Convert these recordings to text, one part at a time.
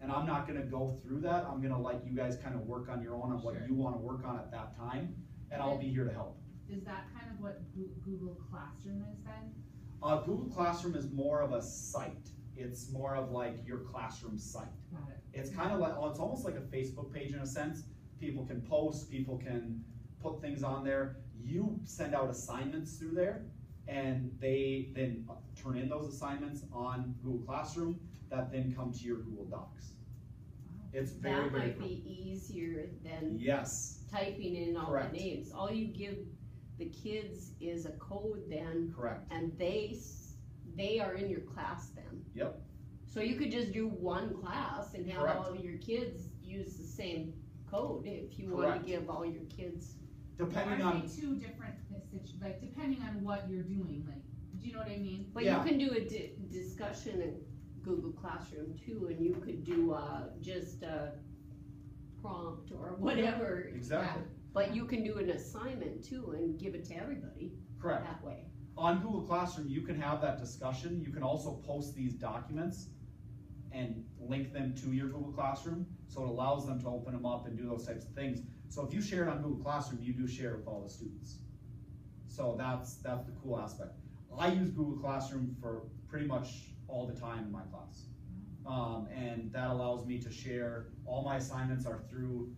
and I'm not gonna go through that. I'm gonna let you guys kind of work on your own on what Sure. you wanna work on at that time, and I'll be here to help. Is that kind of what Google Classroom is then? Google Classroom is more of a site. It's more of like your classroom site. Got it. It's kind of like, it's almost like a Facebook page in a sense. People can post, people can put things on there. You send out assignments through there, and they then turn in those assignments on Google Classroom that then come to your Google Docs. It's very, That very might cool. be easier than Yes, typing in all Correct. the names. All you give the kids is a code then, correct. and they are in your class then. Yep, So you could just do one class and have Correct. all of your kids use the same code if you want Correct. to give all your kids. depending Or on, say two different, like depending on what you're doing, like, do you know what I mean? But Yeah. you can do a discussion in Google Classroom too, and you could do just a prompt or whatever. exactly, But you can do an assignment too and give it to everybody correct. that way. On Google Classroom, you can have that discussion. You can also post these documents and link them to your Google Classroom, so it allows them to open them up and do those types of things. So if you share it on Google Classroom, you do share it with all the students. So that's the cool aspect. I use Google Classroom for pretty much all the time in my class. And that allows me to share, all my assignments are through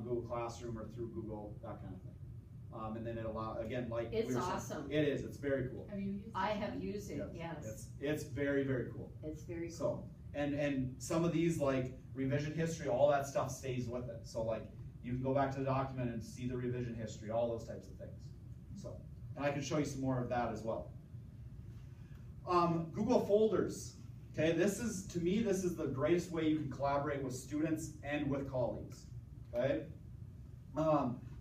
Google Classroom or through Google, that kind of thing. And then it again, like It's we were saying, awesome. it is, it's very cool. Have you used it? I have used it, yes. It's very, very cool. It's very cool. So, and some of these, like revision history, all that stuff stays with it. So like, you can go back to the document and see the revision history, all those types of things. So, and I can show you some more of that as well. Google folders. Okay, to me, this is the greatest way you can collaborate with students and with colleagues. Okay,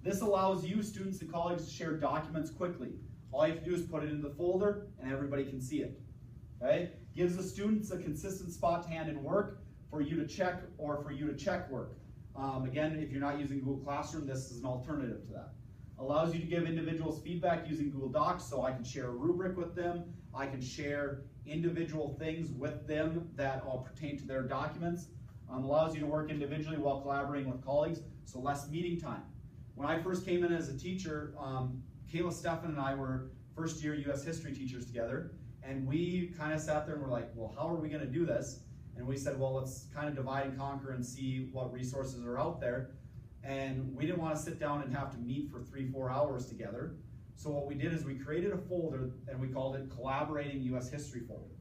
this allows you, students and colleagues, to share documents quickly. All you have to do is put it in the folder and everybody can see it. Okay, gives the students a consistent spot to hand in work for you to check or for you to check work. Again, if you're not using Google Classroom, this is an alternative to that. Allows you to give individuals feedback using Google Docs, so I can share a rubric with them. I can share individual things with them that all pertain to their documents. Allows you to work individually while collaborating with colleagues, so less meeting time. When I first came in as a teacher, Kayla Steffen and I were first year US history teachers together, and we kind of sat there and were like, well, how are we gonna do this? And we said, well, let's kind of divide and conquer and see what resources are out there. And we didn't want to sit down and have to meet for 3-4 hours together. So what we did is we created a folder and we called it Collaborating US History Folder.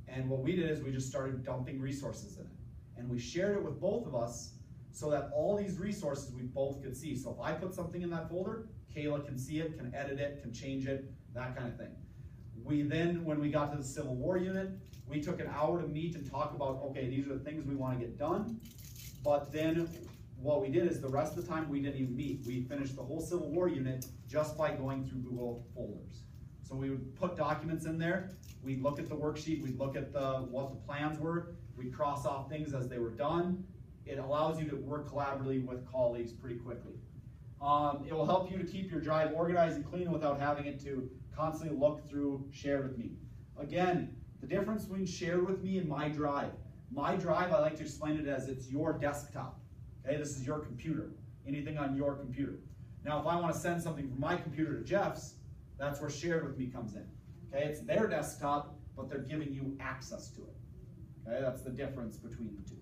And what we did is we just started dumping resources in it. And we shared it with both of us so that all these resources we both could see. So if I put something in that folder, Kayla can see it, can edit it, can change it, that kind of thing. We then, when we got to the Civil War unit, we took an hour to meet and talk about, okay, these are the things we want to get done. But then what we did is the rest of the time we didn't even meet. We finished the whole Civil War unit just by going through Google folders. So we would put documents in there, we'd look at the worksheet, we'd look at what the plans were, we'd cross off things as they were done. It allows you to work collaboratively with colleagues pretty quickly. It will help you to keep your drive organized and clean without having it to constantly look through Shared With Me. Again, the difference between Shared With Me and My Drive. My Drive, I like to explain it as it's your desktop. Okay, this is your computer, anything on your computer. Now, if I want to send something from my computer to Jeff's, that's where Shared With Me comes in. Okay, it's their desktop, but they're giving you access to it. Okay, that's the difference between the two.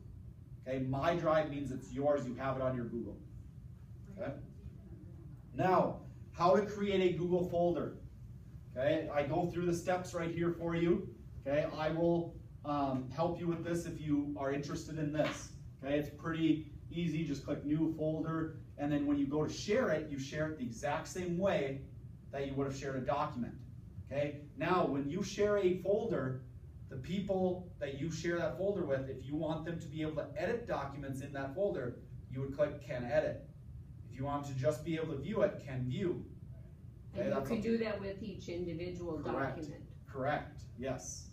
Okay, My Drive means it's yours, you have it on your Google. Okay. Now, how to create a Google folder. Okay, I go through the steps right here for you. Okay, I will help you with this if you are interested in this. Okay, it's pretty easy, just click new folder, and then when you go to share it, you share it the exact same way that you would have shared a document. Okay, now when you share a folder, the people that you share that folder with, if you want them to be able to edit documents in that folder, you would click Can Edit. If you want to just be able to view it, Can View. Okay, and you can do that with each individual document. Correct, yes.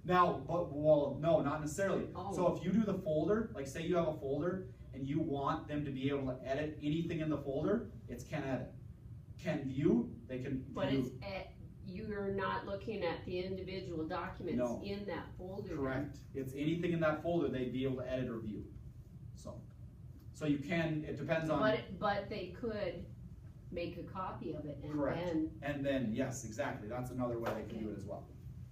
Now, well, no, not necessarily. Oh. So if you do the folder, like say you have a folder and you want them to be able to edit anything in the folder, it's Can Edit. Can View, they can But view. you're not looking at the individual documents No. in that folder. Correct. It's anything in that folder they'd be able to edit or view. So you can, it depends on. But they could make a copy of it and Correct. then. And then, yes, exactly, that's another way they can do it as well.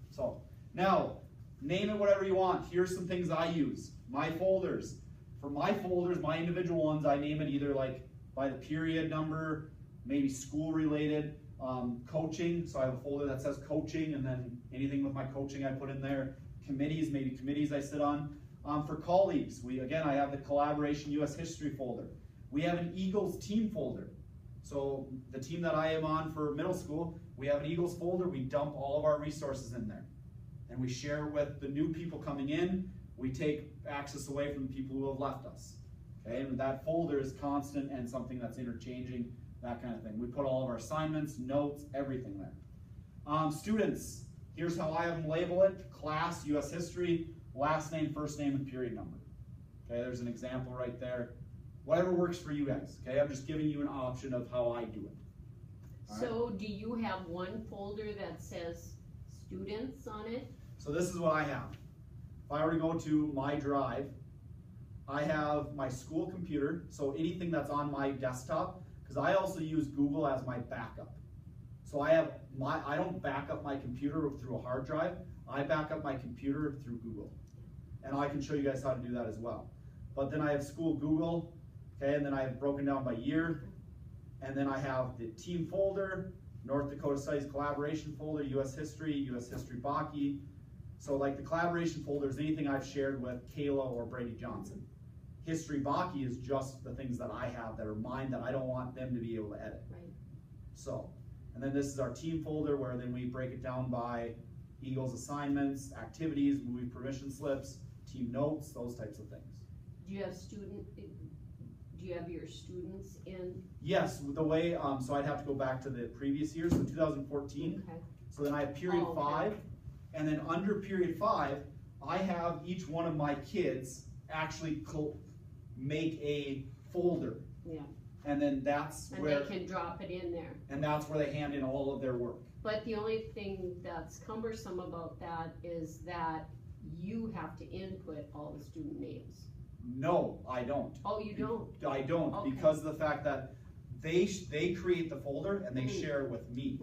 So, now, name it whatever you want. Here's some things I use. My folders. For my folders, my individual ones, I name it either like by the period number, maybe school related, coaching, so I have a folder that says coaching, and then anything with my coaching I put in there. Committees, maybe committees I sit on. For colleagues, I have the collaboration US history folder. We have an Eagles team folder. So the team that I am on for middle school, we have an Eagles folder. We dump all of our resources in there. And we share with the new people coming in. We take access away from the people who have left us. Okay, and that folder is constant and something that's interchanging, that kind of thing. We put all of our assignments, notes, everything there. Students, here's how I have them label it. Class, US history, last name, first name, and period number. Okay, there's an example right there. Whatever works for you guys, okay? I'm just giving you an option of how I do it. So do you have one folder that says students on it? So this is what I have. If I were to go to my drive, I have my school computer, so anything that's on my desktop, because I also use Google as my backup. So I don't back up my computer through a hard drive, I back up my computer through Google. And I can show you guys how to do that as well. But then I have school Google, okay, and then I have broken down by year, and then I have the team folder, North Dakota Studies collaboration folder, US history Baki. So like the collaboration folder is anything I've shared with Kayla or Brady Johnson. History Baki is just the things that I have that are mine that I don't want them to be able to edit. Right. So, and then this is our team folder where then we break it down by Eagles assignments, activities, movie permission slips, team notes, those types of things. Do you have your students in? Yes, the way, so I'd have to go back to the previous year, so 2014. Okay. So then I have period 5, and then under period 5, I have each one of my kids actually make a folder. Yeah. And then that's where. And they can drop it in there. And that's where they hand in all of their work. But the only thing that's cumbersome about that is that you have to input all the student names. No, I don't. Oh, you don't? I don't, Okay. because of the fact that they create the folder and they share it with me.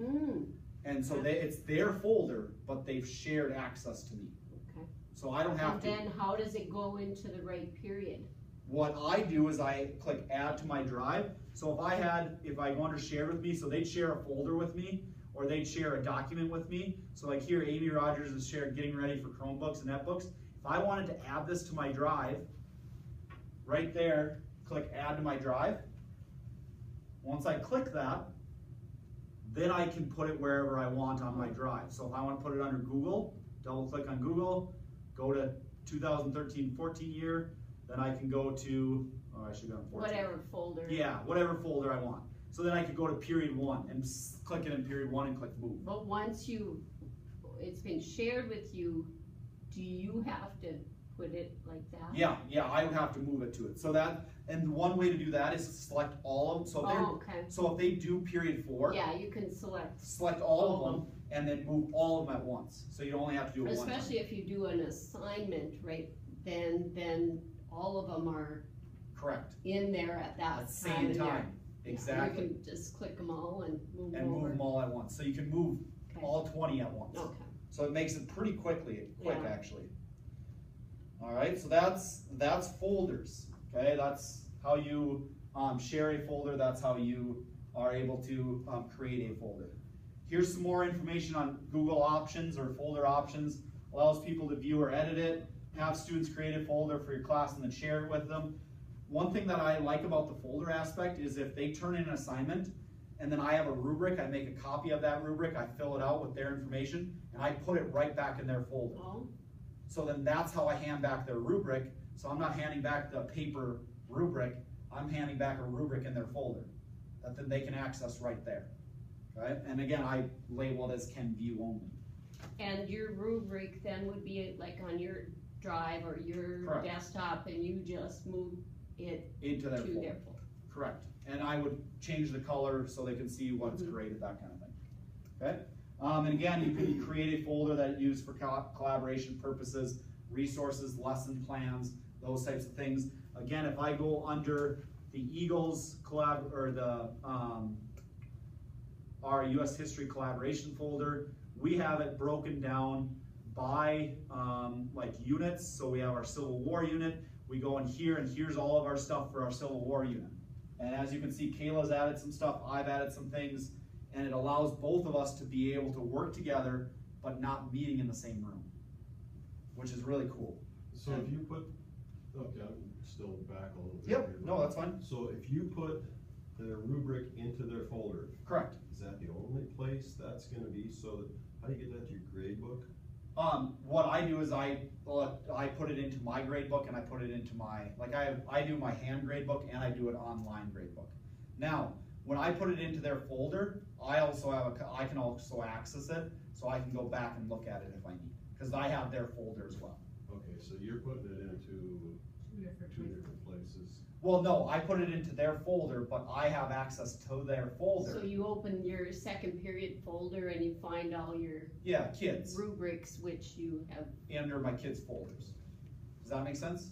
And so it's their folder, but they've shared access to me. Okay. So I don't have to. And then how does it go into the right period? What I do is I click add to my drive. So if I go under shared with me, so they'd share a folder with me, or they'd share a document with me. So like here, Amy Rogers is getting ready for Chromebooks and netbooks. If I wanted to add this to my drive, right there, click add to my drive. Once I click that, then I can put it wherever I want on my drive. So if I want to put it under Google, double click on Google, go to 2013-14 year, then I can go to, I should go to 14. Whatever folder. Yeah, whatever folder I want. So then I could go to period 1 and click it in period 1 and click move. But once it's been shared with you, do you have to put it like that? Yeah, I would have to move it to it. So and one way to do that is select all of them. So so if they do period 4, yeah, you can select all of them and then move all of them at once. So you only have to do it one time. Especially if you do an assignment, right? Then all of them are correct in there at that same time. Exactly. You can just click them all and move them over. Move them all at once. So you can move all 20 at once. Okay. So it makes it pretty quick actually. All right, so that's folders. Okay, that's how you share a folder. That's how you are able to create a folder. Here's some more information on Google options or folder options. Allows people to view or edit it. Have students create a folder for your class and then share it with them. One thing that I like about the folder aspect is if they turn in an assignment and then I have a rubric, I make a copy of that rubric, I fill it out with their information, and I put it right back in their folder. Oh. So then that's how I hand back their rubric. So I'm not handing back the paper rubric, I'm handing back a rubric in their folder that then they can access right there. Okay? And again, I label it as can view only. And your rubric then would be like on your drive or your desktop, and you just move it into their folder. folder. Correct. And I would change the color so they can see what's created, that kind of thing. Okay? And again, you can create a folder that you use for collaboration purposes, resources, lesson plans, those types of things. Again, if I go under the Eagles our U.S. History collaboration folder, we have it broken down by like units. So we have our Civil War unit. We go in here, and here's all of our stuff for our Civil War unit. And as you can see, Kayla's added some stuff, I've added some things, and it allows both of us to be able to work together, but not meeting in the same room, which is really cool. So if you put, okay, I'm still back a little bit. Yep, here, no, that's fine. So if you put the rubric into their folder. Correct. Is that the only place that's gonna be, so that, how do you get that to your grade book? What I do is I put it into my grade book, and I put it into my, like I do my hand grade book, and I do it online grade book. Now, when I put it into their folder, I can also access it, so I can go back and look at it if I need, because I have their folder as well. Okay, so you're putting it into two different places. Well, no, I put it into their folder, but I have access to their folder. So you open your second period folder and you find all your kids rubrics which you have. under my kids' folders. Does that make sense?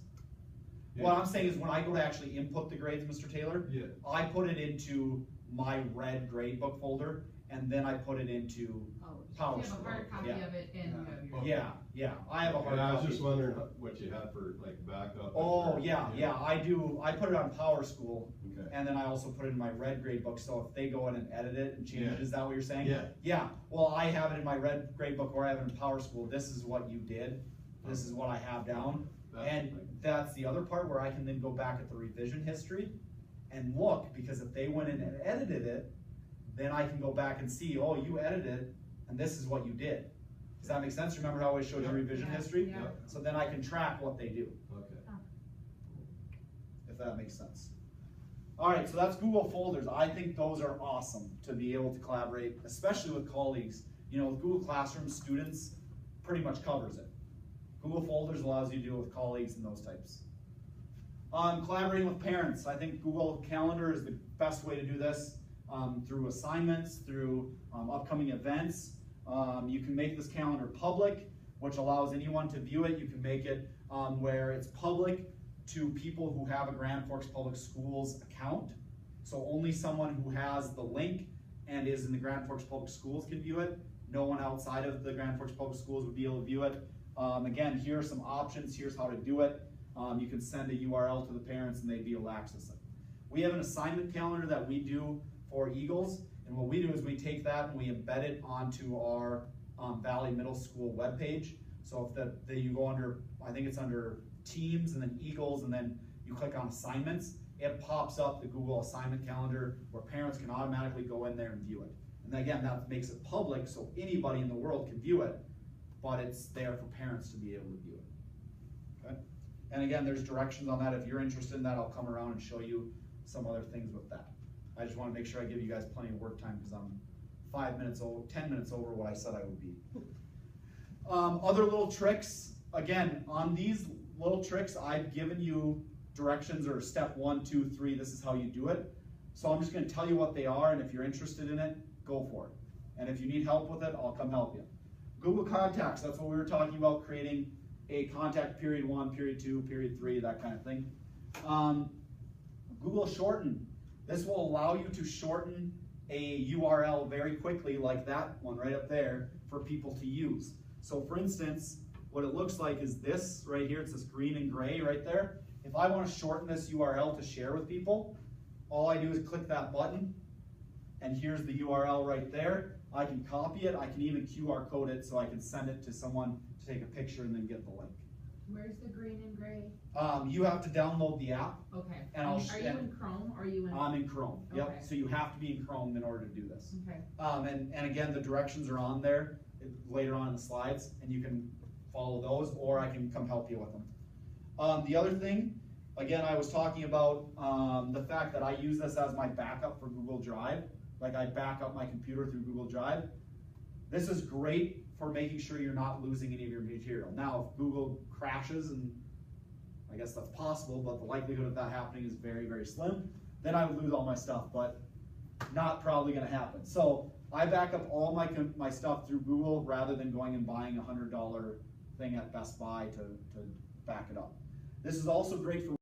Yeah. What I'm saying is when I go to actually input the grades, Mr. Taylor, Yeah. I put it into my red grade book folder, and then I put it into Power You have a School. hard copy Yeah. of it, and you have your. Yeah, I have a hard And I was copy. just wondering what you had for like backup. Oh, yeah, I do. I put it on Power School, Okay. and then I also put it in my red grade book, so if they go in and edit it and change it, is that what you're saying? Yeah. Yeah, well, I have it in my red grade book, or I have it in Power School. This is what you did. This is what I have down. And that's the other part where I can then go back at the revision history and look, because if they went in and edited it, then I can go back and see, oh, you edited it, and this is what you did. Does that make sense? Remember how I showed you revision history? Yeah. So then I can track what they do, Okay. if that makes sense. All right, so that's Google Folders. I think those are awesome to be able to collaborate, especially with colleagues. You know, with Google Classroom, students pretty much covers it. Google Folders allows you to deal with colleagues and those types. Collaborating with parents. I think Google Calendar is the best way to do this, through assignments, through upcoming events. You can make this calendar public, which allows anyone to view it. You can make it where it's public to people who have a Grand Forks Public Schools account. So only someone who has the link and is in the Grand Forks Public Schools can view it. No one outside of the Grand Forks Public Schools would be able to view it. Again, here are some options. Here's how to do it. You can send a URL to the parents and they'd be able to access it. We have an assignment calendar that we do for Eagles, and what we do is we take that and we embed it onto our Valley Middle School webpage. So if you go under, I think it's under Teams and then Eagles, and then you click on assignments, it pops up the Google assignment calendar where parents can automatically go in there and view it. And again, that makes it public so anybody in the world can view it, but it's there for parents to be able to view it. Okay? And again, there's directions on that. If you're interested in that, I'll come around and show you some other things with that. I just want to make sure I give you guys plenty of work time because I'm 10 minutes over what I said I would be. Other little tricks, again, on these little tricks, I've given you directions or step 1, 2, 3, this is how you do it. So I'm just going to tell you what they are, and if you're interested in it, go for it. And if you need help with it, I'll come help you. Google Contacts, that's what we were talking about, creating a contact period 1, period 2, period 3, that kind of thing. Google Shorten. This will allow you to shorten a URL very quickly, like that one right up there, for people to use. So for instance, what it looks like is this right here. It's this green and gray right there. If I want to shorten this URL to share with people, all I do is click that button, and here's the URL right there. I can copy it. I can even QR code it so I can send it to someone to take a picture and then get the link. Where's the green and gray? You have to download the app. Okay. And are you in Chrome or are you in? I'm in Chrome. Yep. Okay. So you have to be in Chrome in order to do this. Okay. And again, the directions are on there later on in the slides, and you can follow those, or I can come help you with them. The other thing, again, I was talking about the fact that I use this as my backup for Google Drive. Like I back up my computer through Google Drive. This is great for making sure you're not losing any of your material. Now, if Google crashes, and I guess that's possible, but the likelihood of that happening is very, very slim, then I would lose all my stuff. But not probably gonna happen. So I back up all my stuff through Google rather than going and buying $100 thing at Best Buy to back it up. This is also great for